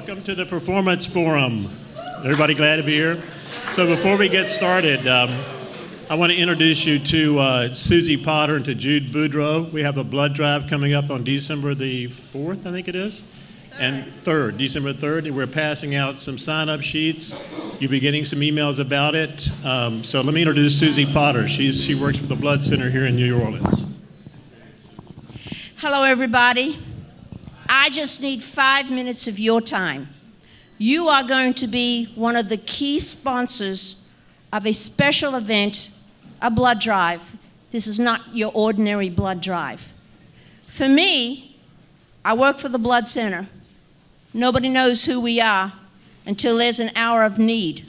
Welcome to the Performance Forum. Everybody glad to be here? So before we get started, I want to introduce you to Susie Potter and to Jude Boudreau. We have a blood drive coming up on December the 4th, I think it is, and 3rd, December 3rd. And we're passing out some sign-up sheets. You'll be getting some emails about it. So let me introduce Susie Potter. She works for the Blood Center here in New Orleans. Hello, everybody. I just need 5 minutes of your time. You are going to be one of the key sponsors of a special event, a blood drive. This is not your ordinary blood drive. For me, I work for the Blood Center. Nobody knows who we are until there's an hour of need.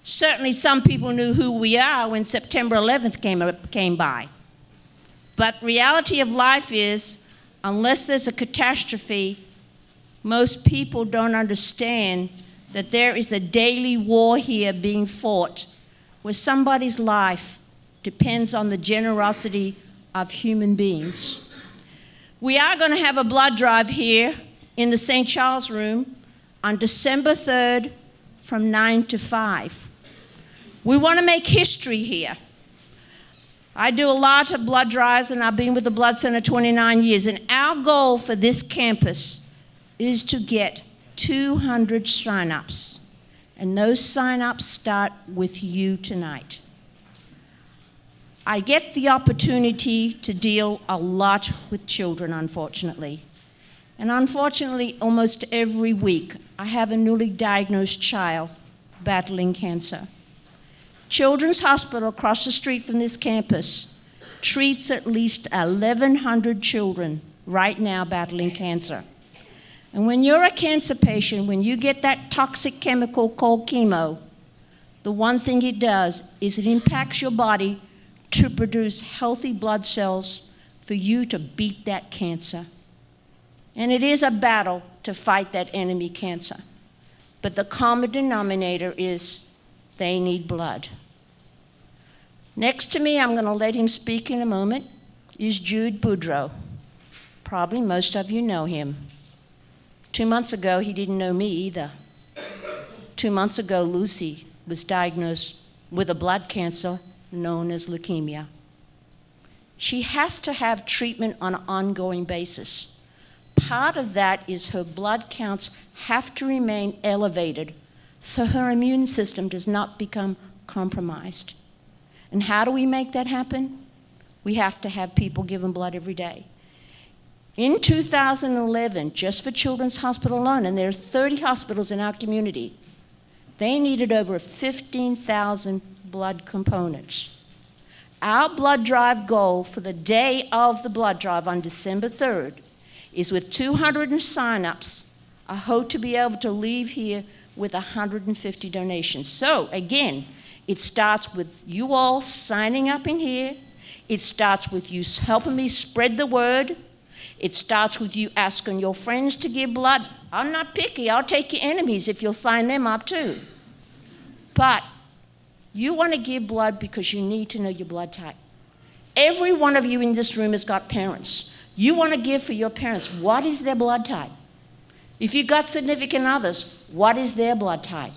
Certainly some people knew who we are when September 11th came by. But reality of life is, unless there's a catastrophe, most people don't understand that there is a daily war here being fought where somebody's life depends on the generosity of human beings. We are going to have a blood drive here in the St. Charles Room on December 3rd from 9 to 5. We want to make history here. I do a lot of blood drives, and I've been with the Blood Center 29 years. And our goal for this campus is to get 200 sign-ups. And those sign-ups start with you tonight. I get the opportunity to deal a lot with children, unfortunately. And unfortunately, almost every week, I have a newly diagnosed child battling cancer. Children's Hospital across the street from this campus treats at least 1,100 children right now battling cancer. And when you're a cancer patient, when you get that toxic chemical called chemo, the one thing it does is it impacts your body to produce healthy blood cells for you to beat that cancer. And it is a battle to fight that enemy cancer. But the common denominator is they need blood. Next to me, I'm going to let him speak in a moment, is Jude Boudreau. Probably most of you know him. 2 months ago, he didn't know me either. 2 months ago, Lucy was diagnosed with a blood cancer known as leukemia. She has to have treatment on an ongoing basis. Part of that is her blood counts have to remain elevated so her immune system does not become compromised. And how do we make that happen? We have to have people giving blood every day. In 2011, just for Children's Hospital alone, and there's 30 hospitals in our community, they needed over 15,000 blood components. Our blood drive goal for the day of the blood drive on December 3rd is with 200 sign-ups, I hope to be able to leave here with 150 donations. So again, it starts with you all signing up in here. It starts with you helping me spread the word. It starts with you asking your friends to give blood. I'm not picky. I'll take your enemies if you'll sign them up too. But you want to give blood because you need to know your blood type. Every one of you in this room has got parents. You want to give for your parents. What is their blood type? If you've got significant others, what is their blood type?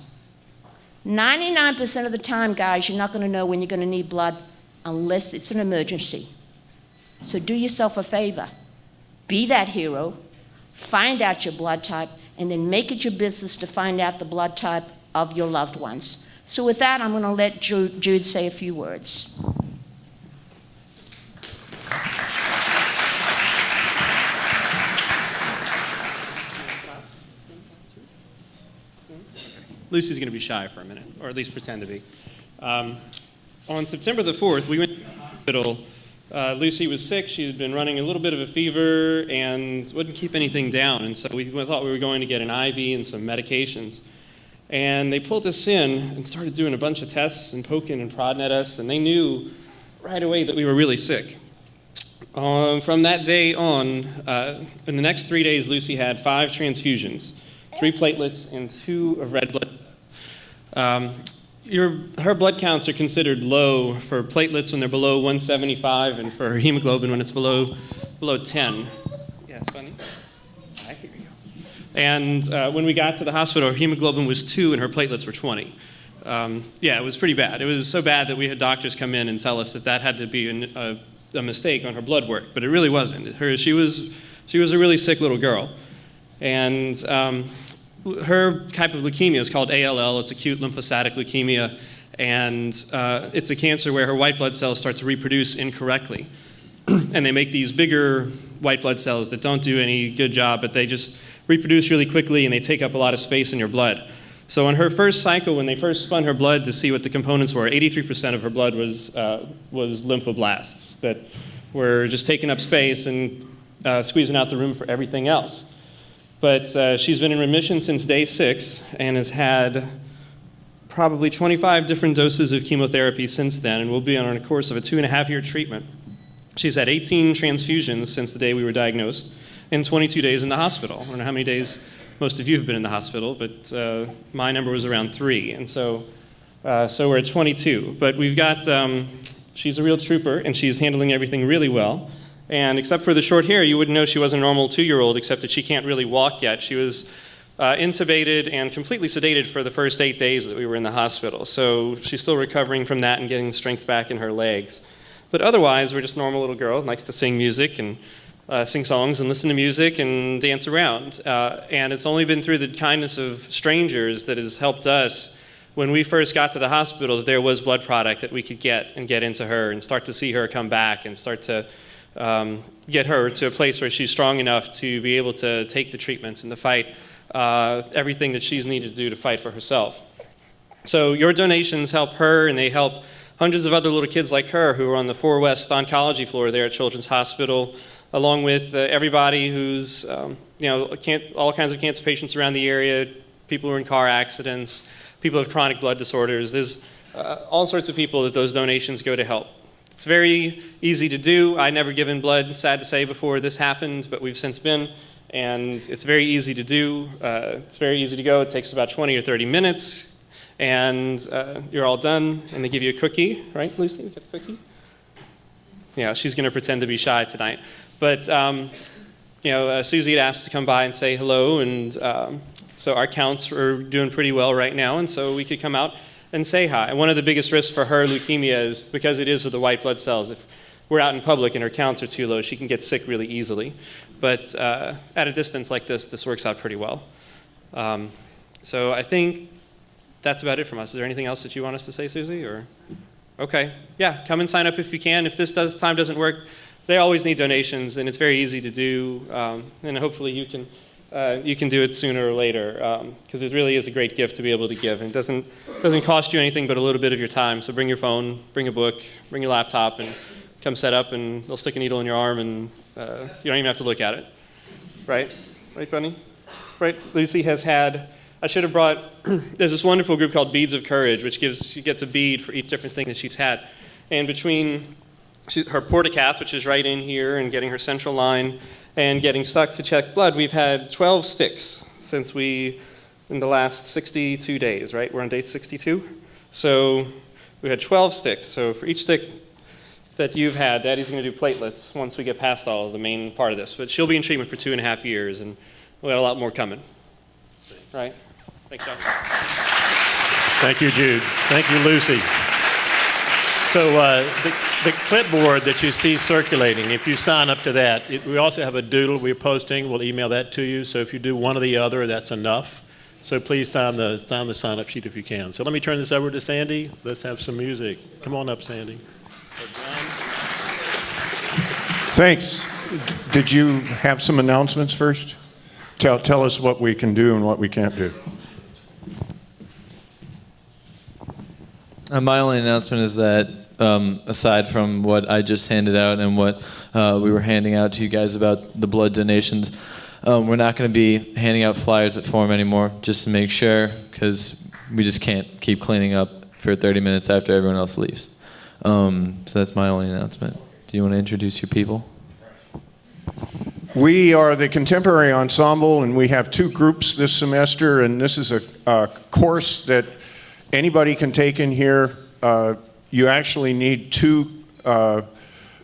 99% of the time, guys, you're not going to know when you're going to need blood unless it's an emergency. So do yourself a favor. Be that hero. Find out your blood type, and then make it your business to find out the blood type of your loved ones. So with that, I'm going to let Jude say a few words. Lucy's going to be shy for a minute, or at least pretend to be. On September the 4th, we went to the hospital. Lucy was sick. She had been running a little bit of a fever and wouldn't keep anything down. And so we thought we were going to get an IV and some medications. And they pulled us in and started doing a bunch of tests and poking and prodding at us. And they knew right away that we were really sick. From that day on, in the next 3 days, Lucy had 5 transfusions, 3 platelets and 2 red blood cells. Her blood counts are considered low for platelets when they're below 175 and for hemoglobin when it's below 10. Yeah, it's funny. Here we And when we got to the hospital, her hemoglobin was 2 and her platelets were 20. Yeah, it was pretty bad. It was so bad that we had doctors come in and tell us that had to be a mistake on her blood work, but it really wasn't. She was a really sick little girl. And her type of leukemia is called ALL. It's acute lymphocytic leukemia. And it's a cancer where her white blood cells start to reproduce incorrectly. And they make these bigger white blood cells that don't do any good job, but they just reproduce really quickly and they take up a lot of space in your blood. So on her first cycle, when they first spun her blood to see what the components were, 83% of her blood was lymphoblasts that were just taking up space and squeezing out the room for everything else. But she's been in remission since day 6 and has had probably 25 different doses of chemotherapy since then, and will be on a course of a 2.5-year treatment. She's had 18 transfusions since the day we were diagnosed, and 22 days in the hospital. I don't know how many days most of you have been in the hospital, but my number was around 3, and so we're at 22. But we've got, she's a real trooper, and she's handling everything really well. And except for the short hair, you wouldn't know she was a normal 2-year-old, except that she can't really walk yet. She was intubated and completely sedated for the first 8 days that we were in the hospital. So she's still recovering from that and getting strength back in her legs. But otherwise, we're just a normal little girl, likes to sing music and sing songs and listen to music and dance around. And it's only been through the kindness of strangers that has helped us. When we first got to the hospital, that there was blood product that we could get into her and start to see her come back and start to get her to a place where she's strong enough to be able to take the treatments and to fight everything that she's needed to do to fight for herself. So your donations help her, and they help hundreds of other little kids like her who are on the 4 West oncology floor there at Children's Hospital, along with everybody who's, all kinds of cancer patients around the area, people who are in car accidents, people with chronic blood disorders. There's all sorts of people that those donations go to help. It's very easy to do. I never given blood, sad to say, before this happened, but we've since been. And it's very easy to do. It's very easy to go. It takes about 20 or 30 minutes. And you're all done. And they give you a cookie, right, Lucy? You get the cookie? Yeah, she's going to pretend to be shy tonight. But, Susie had asked to come by and say hello. And so our counts are doing pretty well right now. And so we could come out and say hi. And one of the biggest risks for her leukemia is because it is with the white blood cells. If we're out in public and her counts are too low, she can get sick really easily. But at a distance like this works out pretty well. So I think that's about it from us. Is there anything else that you want us to say, Susie? Or okay, yeah, come and sign up if you can. If this time doesn't work, they always need donations, and it's very easy to do. And hopefully you can do it sooner or later, because it really is a great gift to be able to give. And it doesn't cost you anything but a little bit of your time. So bring your phone, bring a book, bring your laptop, and come set up, and they'll stick a needle in your arm, and you don't even have to look at it. Right, Bunny? Right, Lucy has had, I should have brought, there's this wonderful group called Beads of Courage, which she gets a bead for each different thing that she's had. And between her portacath, which is right in here, and getting her central line, and getting stuck to check blood, we've had 12 sticks since in the last 62 days, right? We're on day 62. So we had 12 sticks. So for each stick that you've had, Daddy's going to do platelets once we get past all of the main part of this. But she'll be in treatment for 2.5 years, and we've got a lot more coming. Right? Thanks, John. Thank you, Jude. Thank you, Lucy. So the clipboard that you see circulating, if you sign up to that, we also have a doodle we're posting. We'll email that to you. So if you do one or the other, that's enough. So please sign the sign-up sheet if you can. So let me turn this over to Sandy. Let's have some music. Come on up, Sandy. Thanks. Did you have some announcements first? Tell us what we can do and what we can't do. My only announcement is that aside from what I just handed out and what we were handing out to you guys about the blood donations, we're not going to be handing out flyers at Forum anymore, just to make sure, because we just can't keep cleaning up for 30 minutes after everyone else leaves. So that's my only announcement. Do you want to introduce your people? We are the Contemporary Ensemble, and we have 2 groups this semester, and this is a course that anybody can take in here. You actually need 2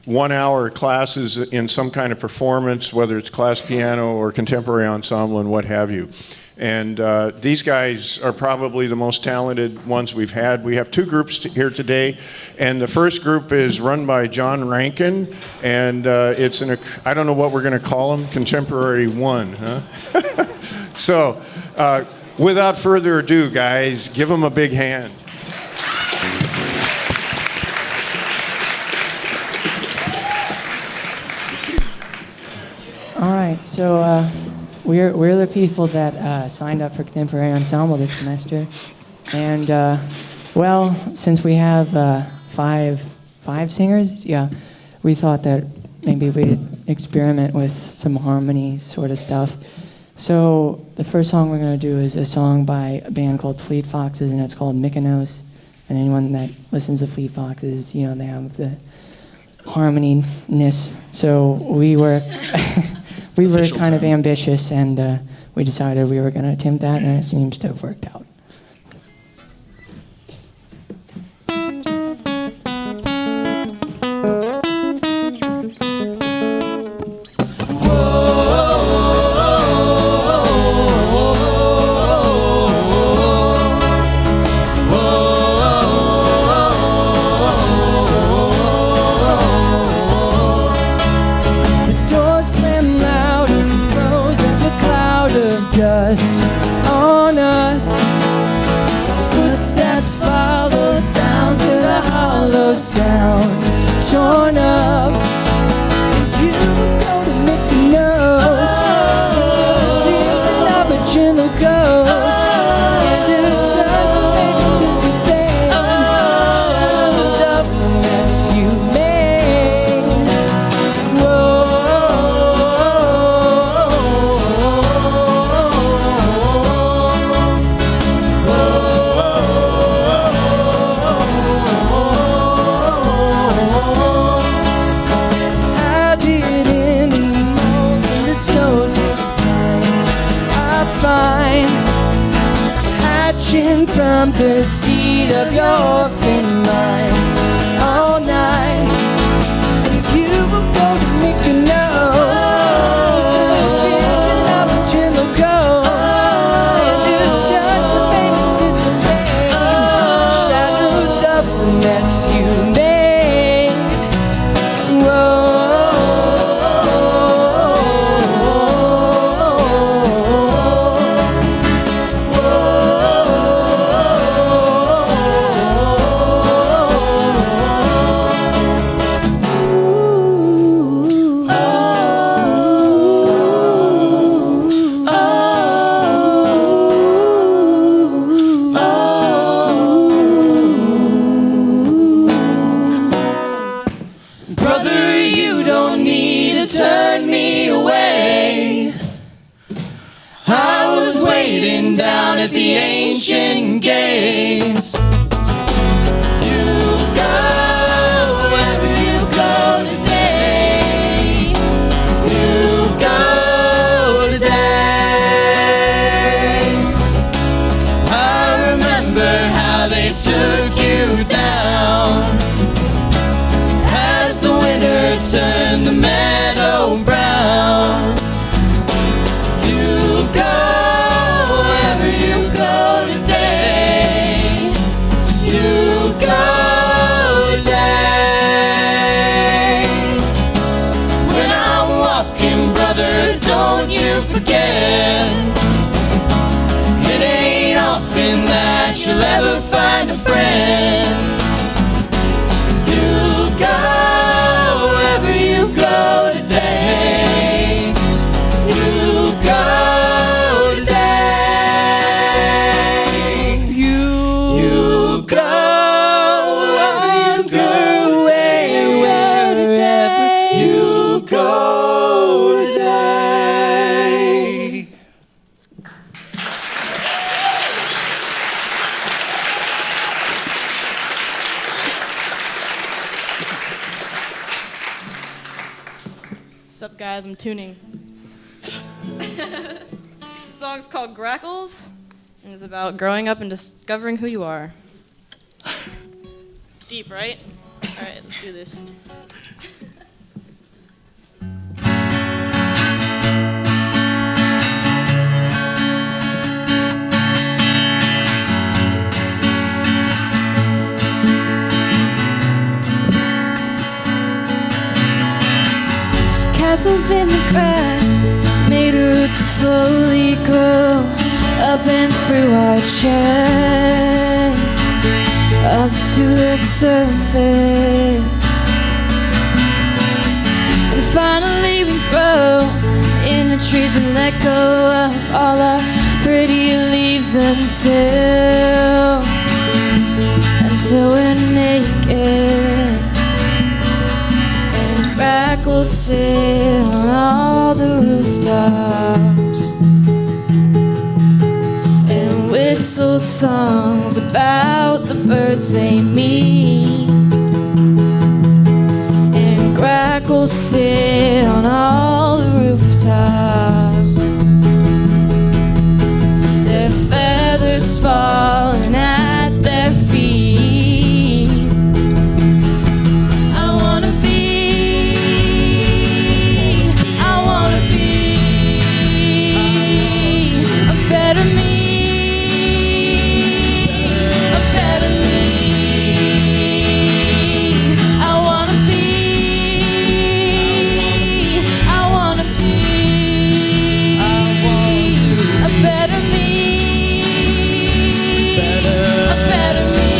1-hour classes in some kind of performance, whether it's class piano or contemporary ensemble and what have you. And these guys are probably the most talented ones we've had. We have 2 groups here today, and the first group is run by John Rankin, and it's I don't know what we're going to call them, Contemporary 1, huh? So, without further ado, guys, give them a big hand. All right, so we're the people that signed up for Contemporary Ensemble this semester, and well, since we have five singers, yeah, we thought that maybe we'd experiment with some harmony sort of stuff. So the first song we're going to do is a song by a band called Fleet Foxes, and it's called Mykonos. And anyone that listens to Fleet Foxes, you know, they have the harmony-ness. So we were we were kind of ambitious, and we decided we were going to attempt that, and it seems to have worked out. Dust on us. Footsteps follow down to the hollow sound. Torn up. You go to Mykonos. Vision of a gentle ghost. And the sun's made to dissipate. Shadows of the mess you made. Whoa. From the seed of your orphan mind all night, and you will go to Mykonos. The vision of a gentle ghost, and the suns will make it dissipate. Shadows of the mess you made. Whoa. Brother, you don't need to turn me away. I was waiting down at the ancient gates. You go wherever you go today. You go today. I remember how they took you down. Turn the meadow brown. You go wherever you go today. You go today. When I'm walking, brother, don't you forget. It ain't often that you'll ever find a friend. You go go today. You go today. You go wherever you go today. Wherever you go today. What's up, guys? I'm tuning. The song's called Grackles, and it's about growing up and discovering who you are. Deep, right? All right, let's do this. castles in the grass made roots that slowly grow up and through our chest, up to the surface. And finally we grow in the trees and let go of all our pretty leaves until we're naked. And crackles sit on all the rooftops and whistle songs about the birds they meet. And crackles sit on all the rooftops, their feathers falling at their feet. I wanna be a better me, a better me. I wanna be a better me, a better me.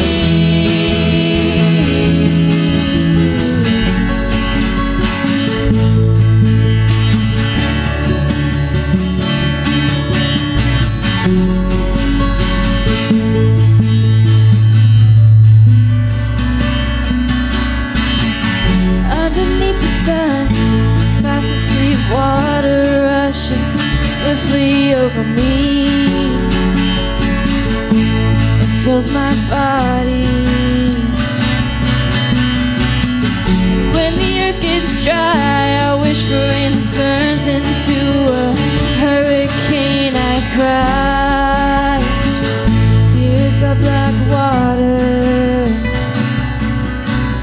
Underneath the sun, fast asleep, water rushes swiftly over me. It fills my body. When the earth gets dry, I wish for rain that turns into a hurricane. I cry tears of black water,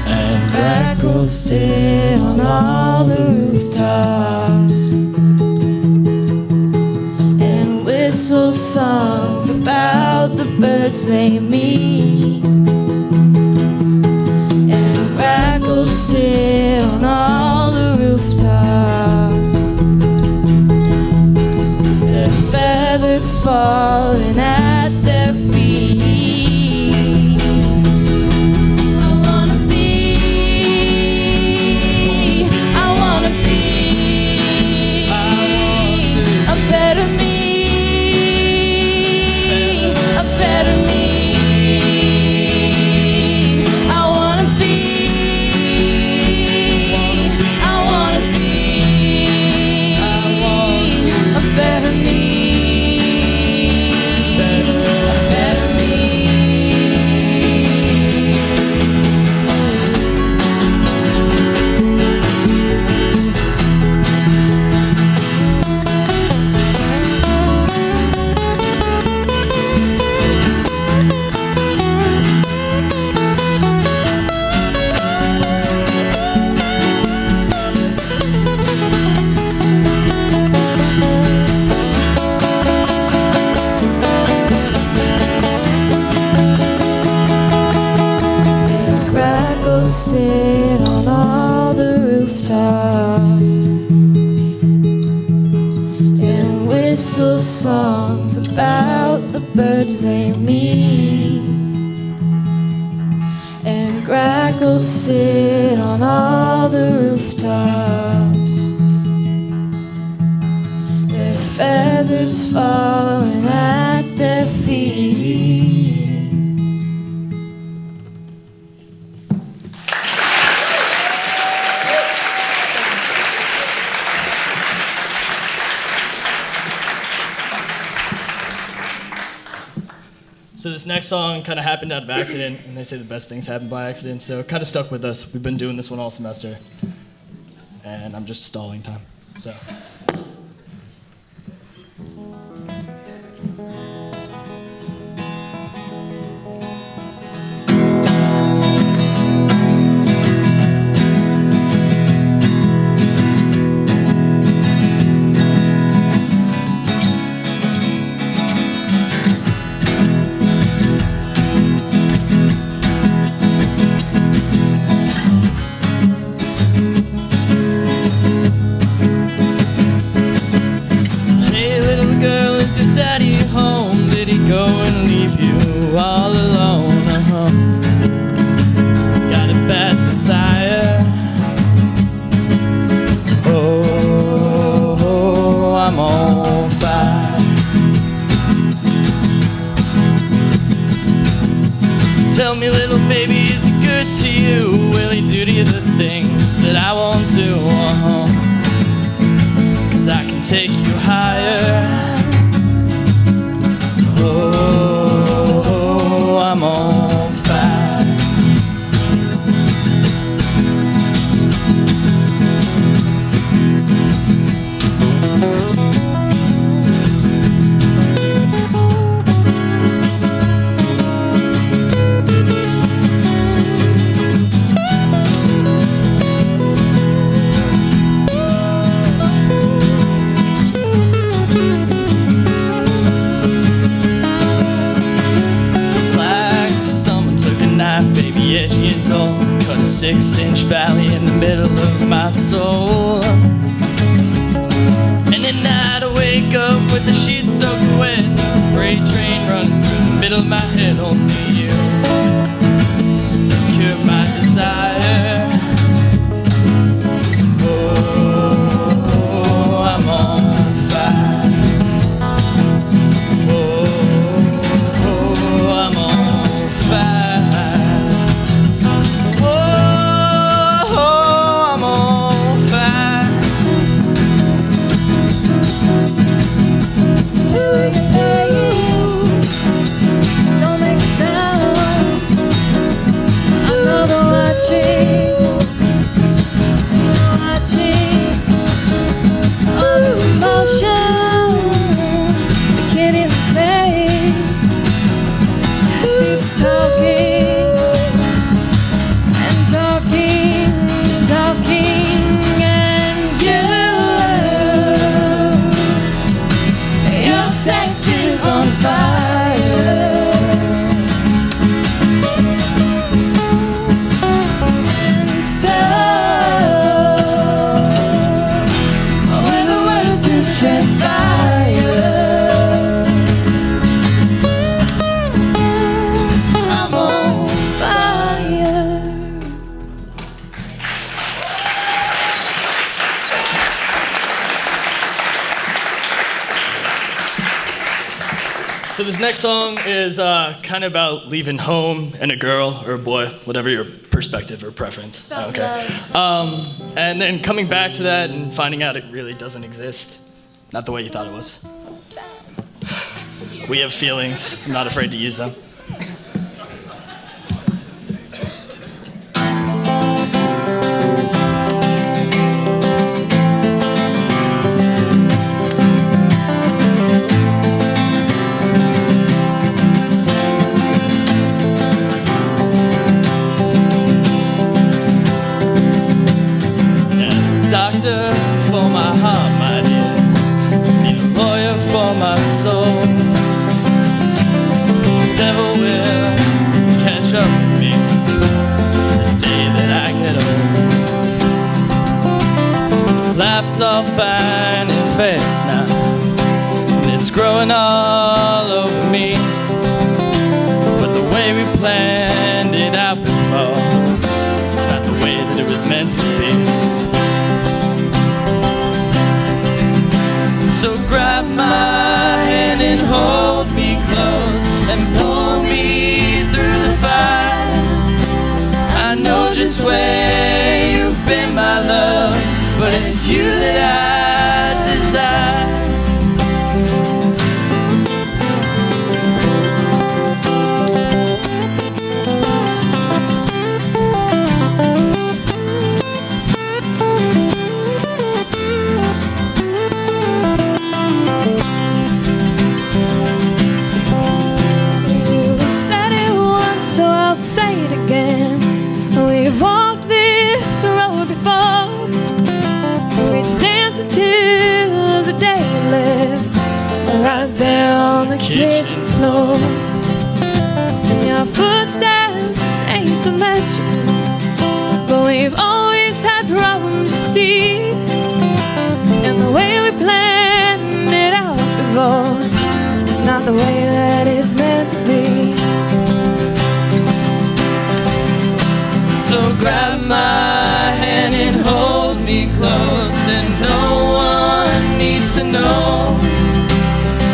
and crackles sit on all the rooftops and whistle songs about the birds they meet. And crackles sit on all the rooftops, their feathers falling at their feet. I wanna be a better me, a better me. I wanna be a better me, a better me. And crackles sit on all the rooftops and whistle songs about the birds they meet. And crackles sit on all the rooftops, their feathers falling at their feet. So this next song kind of happened out of accident, and they say the best things happen by accident, so it kind of stuck with us. We've been doing this one all semester, and I'm just stalling time. So. Tell me, little baby, is he good to you? Will he do to you the things that I won't do? Cause I can take you higher. Oh, I'm on fire. Edgy and dull, cut a 6-inch valley in the middle of my soul. And at night I wake up with the sheets soaking wet, a freight train running through the middle of my head. Only you cure my desire. Oh, I'm on fire. Oh, I'm on fire. So this next song is kind of about leaving home and a girl or a boy, whatever your perspective or preference. Okay. And then coming back to that and finding out it really doesn't exist. Not the way you thought it was. So sad. We have feelings. I'm not afraid to use them. Doctor for my heart, my dear. Need a lawyer for my soul. 'Cause the devil will catch up with me the day that I get old. Life's all fine and fast now, and it's growing all over me. But the way we planned it out before, it's not the way that it was meant to be. So grab my hand and hold me close and pull me through the fire. I know just where you've been, my love, but it's you that I desire. Kitchen floor, and your footsteps ain't so much, but we've always had problems, you see, and the way we planned it out before, it's not the way that it's meant to be. So grab my hand and hold me close, and no one needs to know.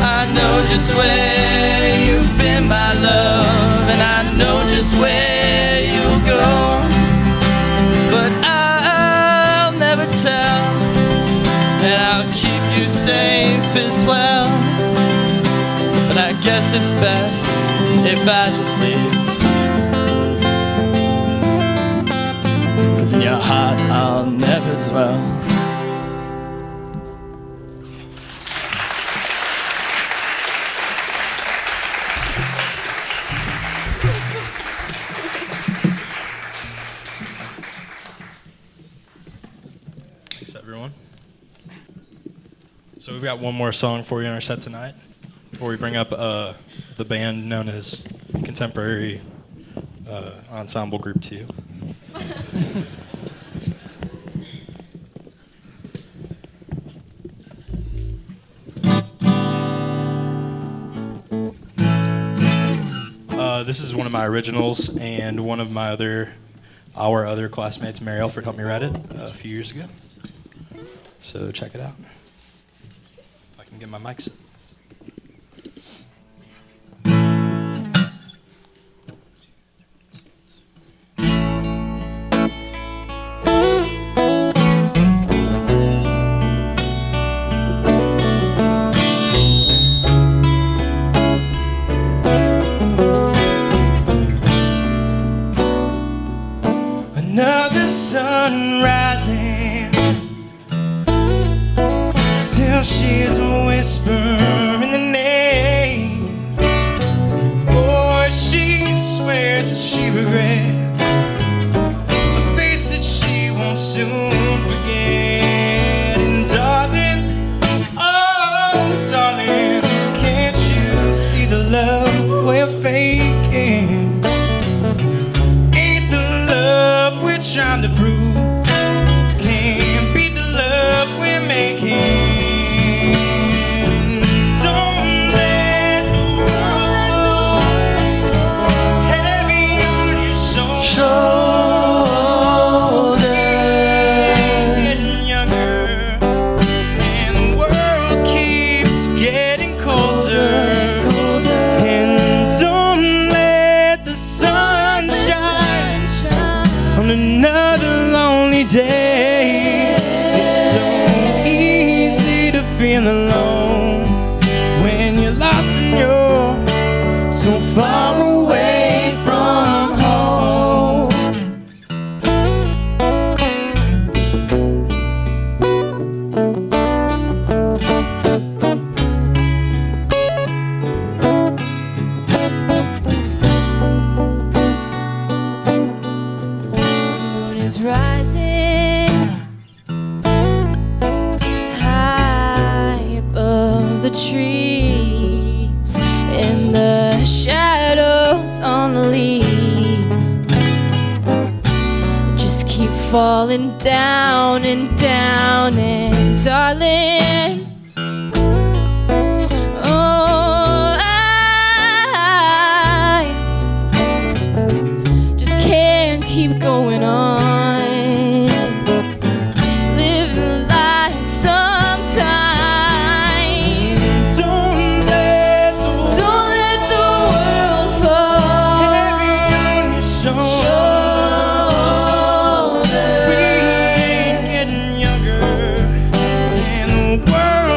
I know just where you've been, my love, and I know just life as well. But I guess it's best if I just leave. 'Cause in your heart I'll never dwell. Thanks, everyone. So we've got one more song for you in our set tonight before we bring up the band known as Contemporary Ensemble Group 2. This is one of my originals, and one of our other classmates, Mary Alford, helped me write it a few years ago. So check it out. If I can get my mic set. Another sun rising, still she's a whisper in the name. Boy, she swears that she regrets a face that she won't soon forget. And darling, oh darling, can't you see the love we're faking? Trying to prove can't beat the love we're making. Don't let the world fall heavy on your shoulders. Getting younger, and the world keeps getting colder. And don't let the sun shine on another lonely day. It's so easy to feel alone when you're lost and you're so far away from home. Is rising high above the trees, in the shadows on the leaves. Just keep falling down and down, and darling, oh, I just can't keep going on. We're getting younger, and the world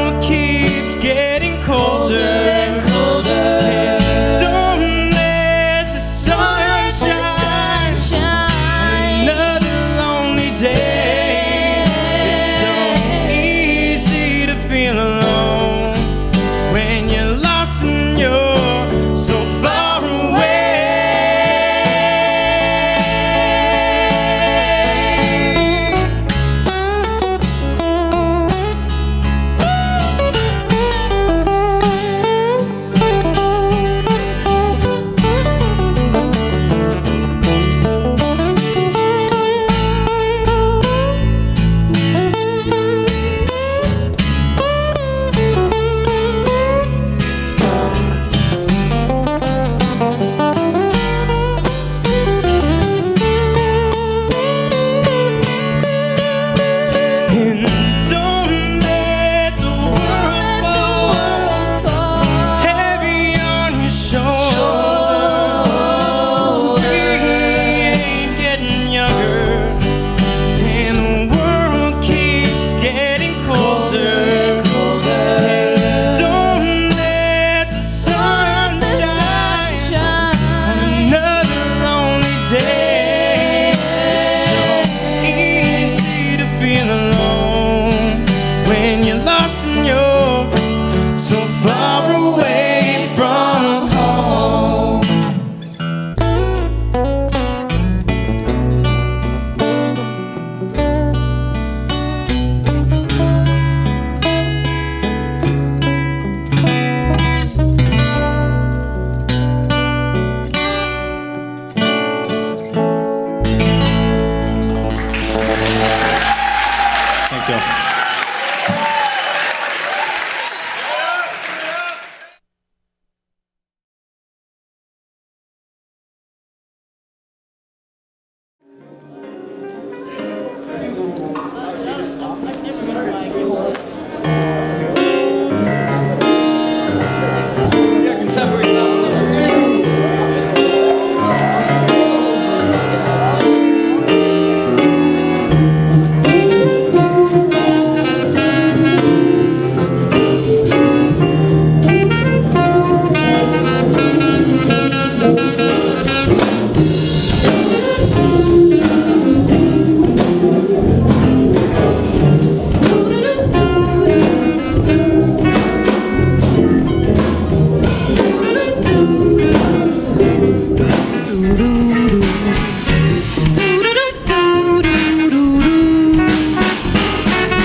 Yeah, contemporary album number 2.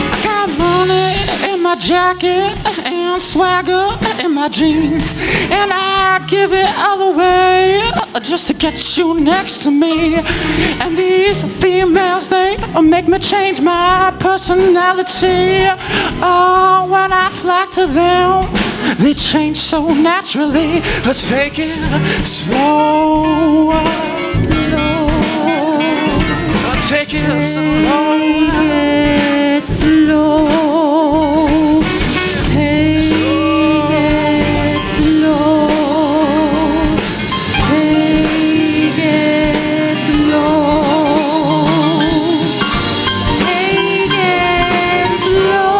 I got money in my jacket and swagger in my jeans, and I'd give it all away just to get you next to me. And these females, they make me change my personality. Oh, when I flock to them, they change so naturally. Let's take it slow, slow. Let's take it slow. Take it slow. Take it slow. Take it slow. Take it slow.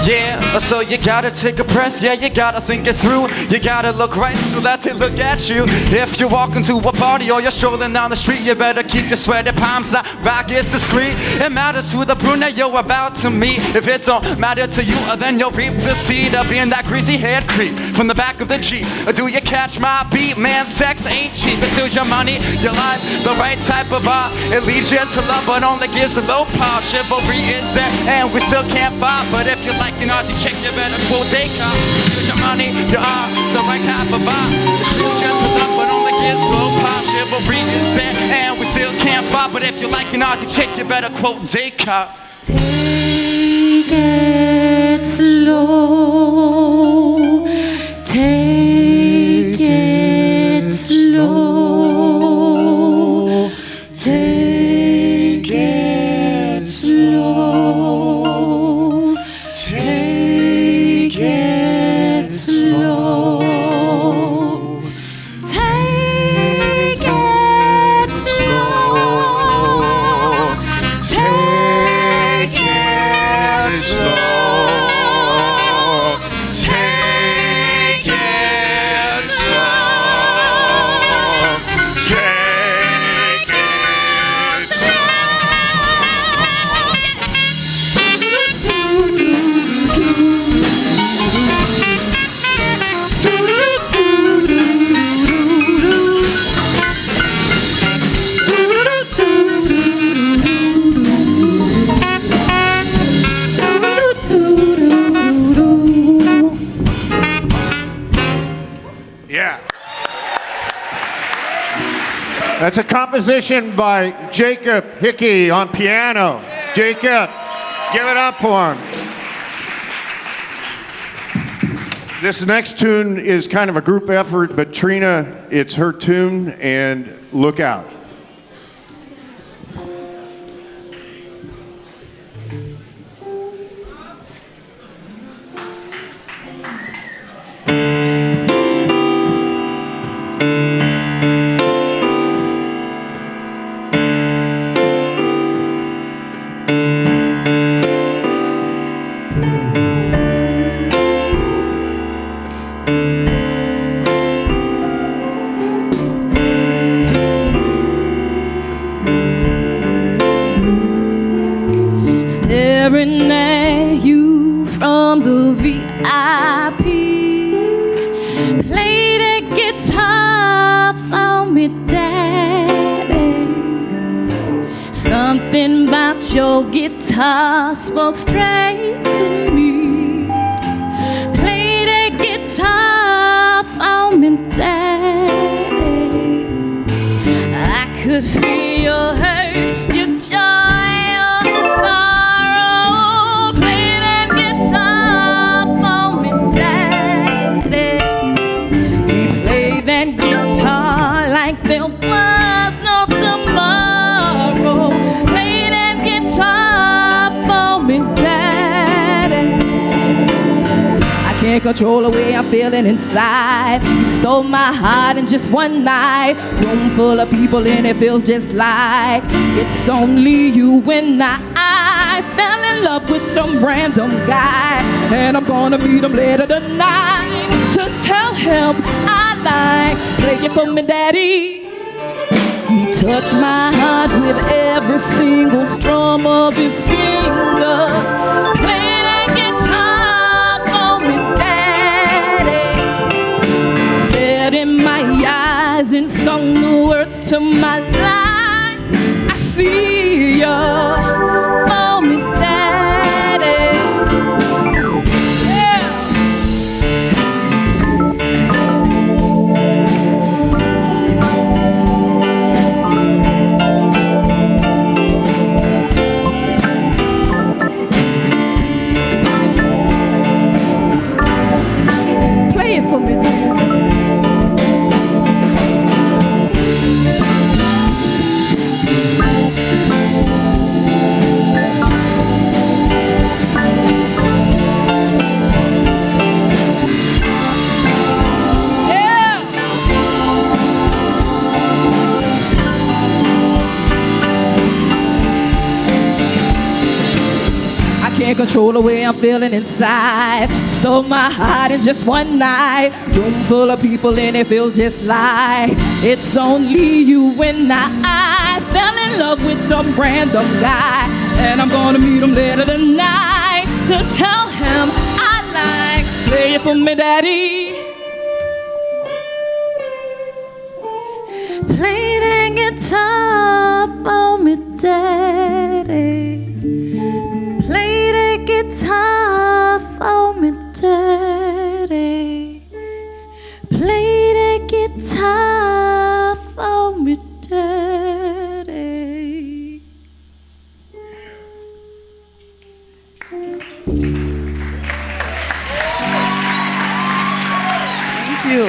Yeah, so you gotta take a breath, yeah, you gotta think it through. You gotta look right so that they look at you. If you're walking to a party or you're strolling down the street, you better keep your sweaty palms out, rock is discreet. It matters to the brunette you're about to meet. If it don't matter to you, then you'll reap the seed of being that greasy head creep from the back of the Jeep. Do you catch my beat? Man, sex ain't cheap. It steals your money, your life, the right type of art. It leads you to love, but only gives a low power. Chivalry is there, and we still can't buy. But if you like an arty chick, you better quote Descartes. It steals your money, your art, the right type of art. It steals you to love, but only gives low power. Chivalry is there, and we still can't buy. But if you like an arty chick, you better quote Descartes. Take it slow. Take it slow. Take it slow. Take it slow. Take it slow. Take it slow. Take it slow. Take it Yeah. That's a composition by Jacob Hickey on piano. Jacob, give it up for him. This next tune is kind of a group effort, but Trina, it's her tune, and look out. Staring at you from the VIP. Play the guitar for me, daddy. Something about your guitar spoke straight to me. Play the guitar for me, daddy. I could feel your hurt, your joy. can't control the way I'm feeling inside. You stole my heart in just one night. Room full of people and it feels just like it's only you and I fell in love with some random guy, and I'm gonna meet him later tonight to tell him I like. Play it for me, daddy. He touched my heart with every single strum of his fingers. Play that guitar for me, daddy. Stared in my eyes and sung the words to my life. I see you for me, daddy. Yeah. Play it for me, daddy. Can't control the way I'm feeling inside. Stole my heart in just one night. Room full of people and it feels just like it's only you and I fell in love with some random guy, and I'm gonna meet him later tonight to tell him I like. Play it for me, daddy. Play that guitar for me, daddy. Play the guitar for me, daddy. Play the guitar for me, daddy. Thank you.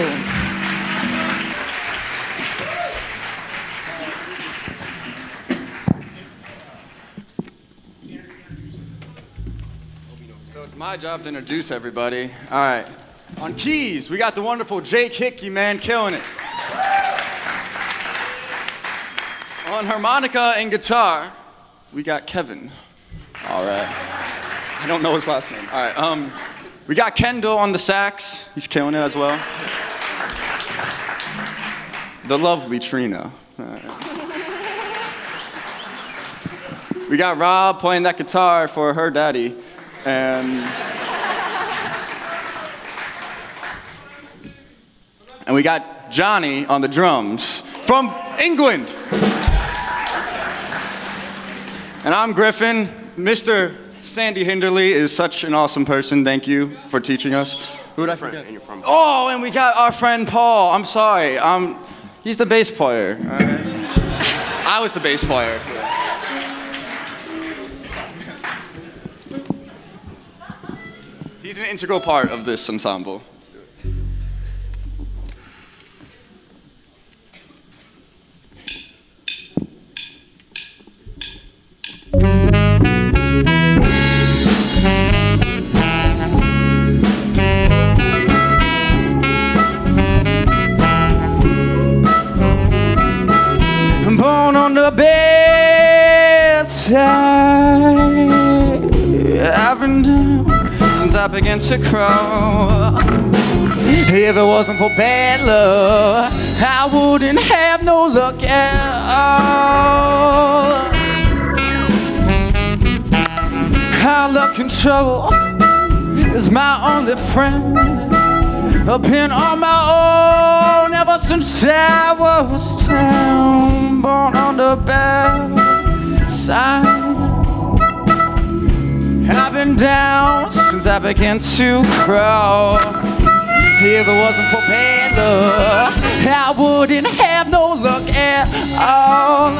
It's my job to introduce everybody. All right. On keys, we got the wonderful Jake Hickey, man, killing it. On harmonica and guitar, we got Kevin. All right. I don't know his last name. All right. We got Kendall on the sax. He's killing it as well. The lovely Trina. All right. We got Rob playing that guitar for her daddy. And we got Johnny on the drums from England. And I'm Griffin. Mr. Sandy Hinderly is such an awesome person. Thank you for teaching us. Who did I forget? Oh, and we got our friend Paul. I'm sorry. He's the bass player. I was the bass player. He's an integral part of this ensemble. I'm born on the bedside. I've been down since I began to crawl. If it wasn't for bad luck, I wouldn't have no luck at all. How luck and trouble is my only friend. I've been on my own ever since I was 10. Born on the bad side. I've been down since I began to crawl. If it wasn't for bad luck, I wouldn't have no luck at all.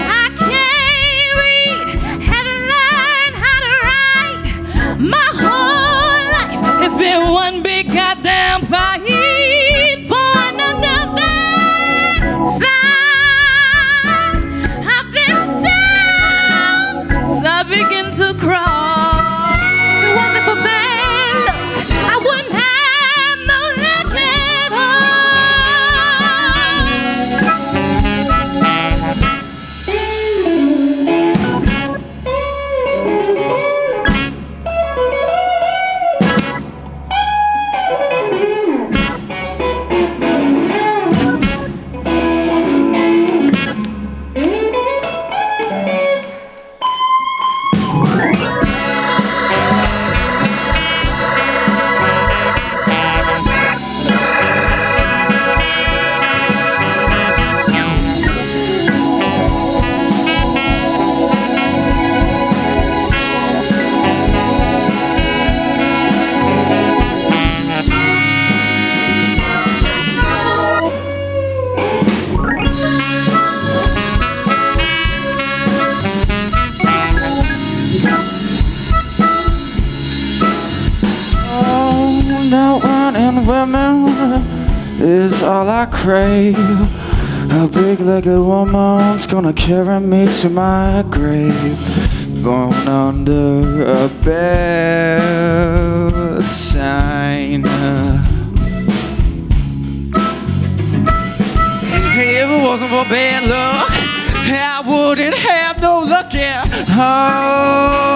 I can't read, haven't learned how to write. My whole life has been one big goddamn fight. Born on the bad side. I've been down since I began to crawl. women is all I crave. A big-legged woman's gonna carry me to my grave. Born under a bad sign. If it wasn't for bad luck, I wouldn't have no luck at all.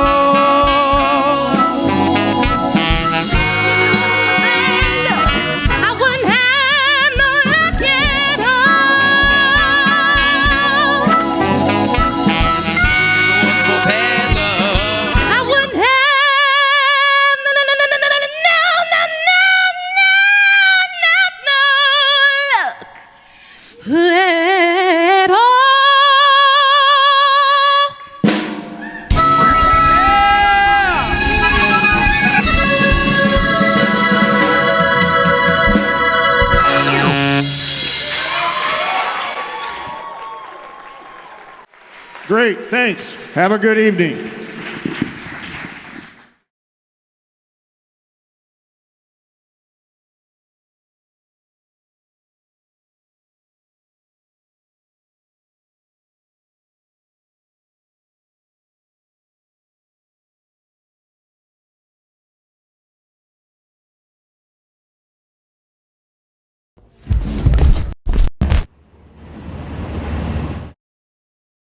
At all. Great, thanks. Have a good evening.